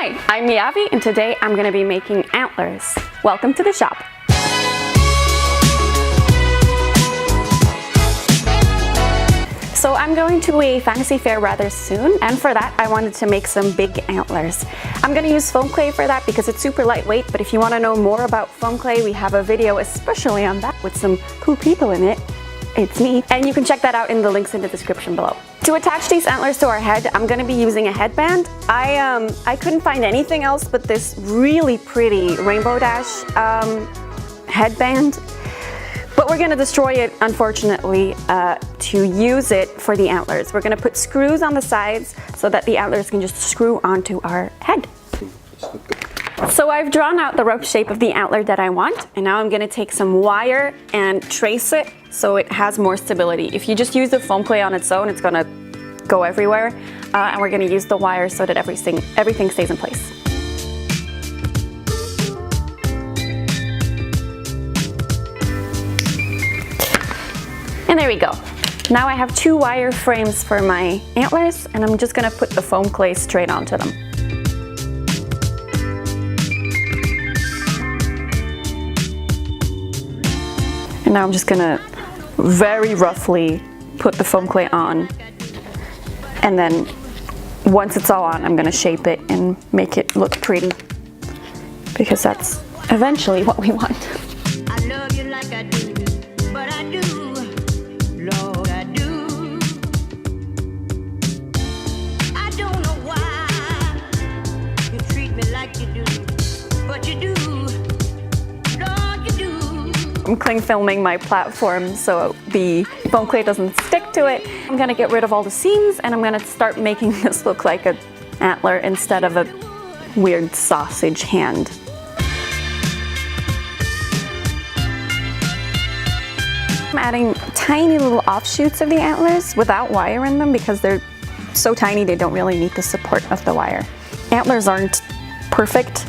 Hi, I'm Miavi, and today I'm going to be making antlers. Welcome to the shop. So I'm going to a fantasy fair rather soon, and for that I wanted to make some big antlers. I'm going to use foam clay for that because it's super lightweight, but if you want to know more about foam clay, we have a video especially on that with some cool people in it. It's me. And you can check that out in the links in the description below. To attach these antlers to our head, I'm going to be using a headband. I couldn't find anything else but this really pretty rainbow dash headband. But we're going to destroy it, unfortunately, to use it for the antlers. We're going to put screws on the sides so that the antlers can just screw onto our head. So I've drawn out the rough shape of the antler that I want, and now I'm going to take some wire and trace it so it has more stability. If you just use the foam clay on its own, it's going to go everywhere, and we're going to use the wire so that everything stays in place. And there we go. Now I have two wire frames for my antlers, and I'm just going to put the foam clay straight onto them. And now I'm just gonna very roughly put the foam clay on, and then once it's all on, I'm gonna shape it and make it look pretty, because that's eventually what we want. I love you like I do, but I do, Lord, I do. I don't know why you treat me like you do, but you do. I'm cling filming my platform so the foam clay doesn't stick to it. I'm gonna get rid of all the seams, and I'm gonna start making this look like an antler instead of a weird sausage hand. I'm adding tiny little offshoots of the antlers without wire in them because they're so tiny they don't really need the support of the wire. Antlers aren't perfect.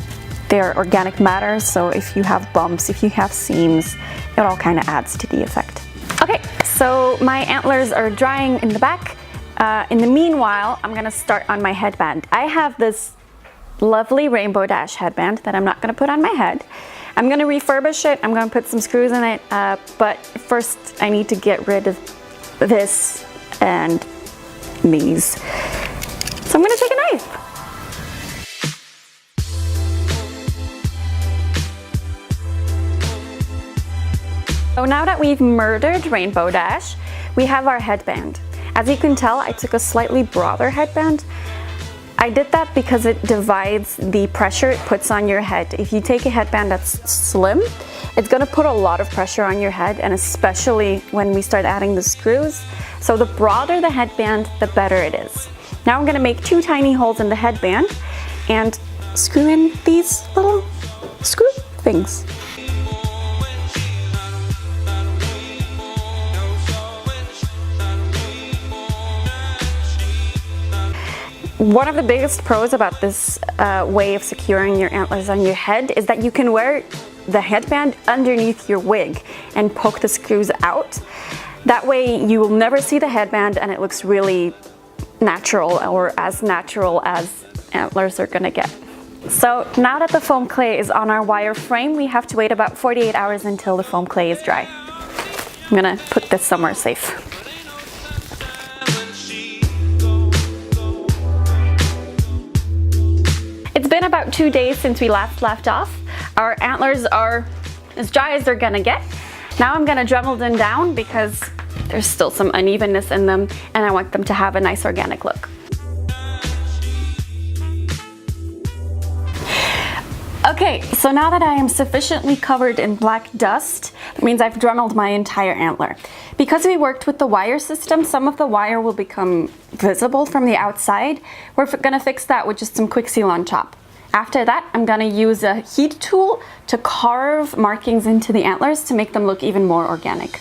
They're organic matter, so if you have bumps, if you have seams, it all kind of adds to the effect. Okay, so my antlers are drying in the back. In the meanwhile, I'm gonna start on my headband. I have this lovely rainbow dash headband that I'm not gonna put on my head. I'm gonna refurbish it, I'm gonna put some screws in it, but first I need to get rid of this and these. So I'm gonna take a knife. So now that we've murdered Rainbow Dash, we have our headband. As you can tell, I took a slightly broader headband. I did that because it divides the pressure it puts on your head. If you take a headband that's slim, it's gonna put a lot of pressure on your head, and especially when we start adding the screws. So the broader the headband, the better it is. Now I'm gonna make two tiny holes in the headband and screw in these little screw things. One of the biggest pros about this way of securing your antlers on your head is that you can wear the headband underneath your wig and poke the screws out. That way you will never see the headband, and it looks really natural, or as natural as antlers are gonna get. So now that the foam clay is on our wire frame, we have to wait about 48 hours until the foam clay is dry. I'm gonna put this somewhere safe. It's been about 2 days since we last left off. Our antlers are as dry as they're gonna get. Now I'm gonna Dremel them down because there's still some unevenness in them, and I want them to have a nice organic look. Okay, so now that I am sufficiently covered in black dust, that means I've Dremeled my entire antler. Because we worked with the wire system, some of the wire will become visible from the outside. We're gonna fix that with just some quick seal on top. After that, I'm gonna use a heat tool to carve markings into the antlers to make them look even more organic.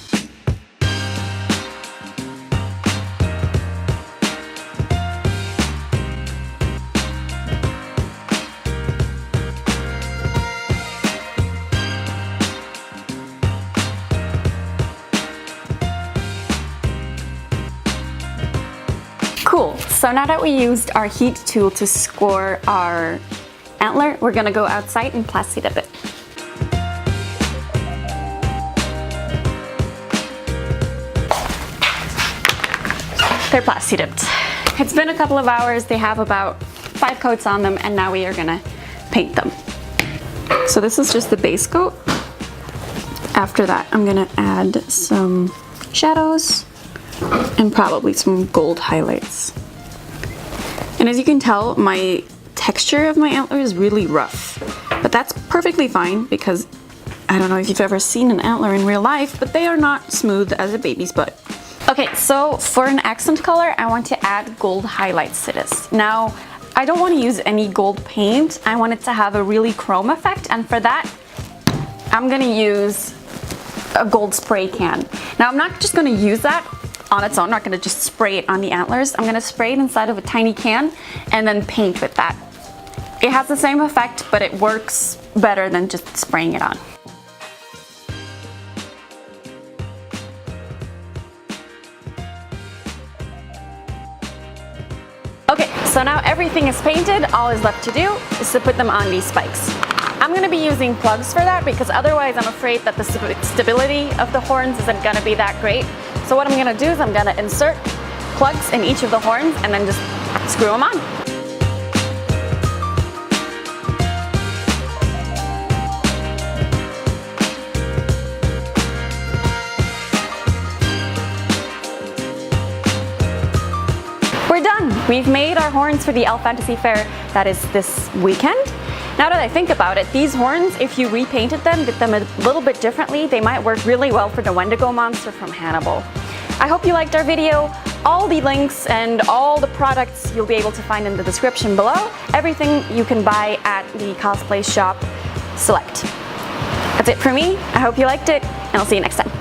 Cool, so now that we used our heat tool to score our antler, we're gonna go outside and plasti dip it. They're plasti dipped. It's been a couple of hours. They have about 5 coats on them, and now we are gonna paint them. So this is just the base coat. After that, I'm gonna add some shadows and probably some gold highlights. And as you can tell, my texture of my antler is really rough, but that's perfectly fine because I don't know if you've ever seen an antler in real life, but they are not smooth as a baby's butt. Okay, so for an accent color, I want to add gold highlights to this. Now, I don't want to use any gold paint. I want it to have a really chrome effect, and for that, I'm gonna use a gold spray can. Now, I'm not just gonna use that on its own. I'm not gonna just spray it on the antlers. I'm gonna spray it inside of a tiny can and then paint with that. It has the same effect, but it works better than just spraying it on. Okay, so now everything is painted. All is left to do is to put them on these spikes. I'm gonna be using plugs for that because otherwise I'm afraid that the stability of the horns isn't gonna be that great. So what I'm gonna do is I'm gonna insert plugs in each of the horns and then just screw them on. We're done! We've made our horns for the Elf Fantasy Fair that is this weekend. Now that I think about it, these horns, if you repainted them, did them a little bit differently, they might work really well for the Wendigo monster from Hannibal. I hope you liked our video. All the links and all the products you'll be able to find in the description below. Everything you can buy at the cosplay shop Select. That's it for me. I hope you liked it, and I'll see you next time.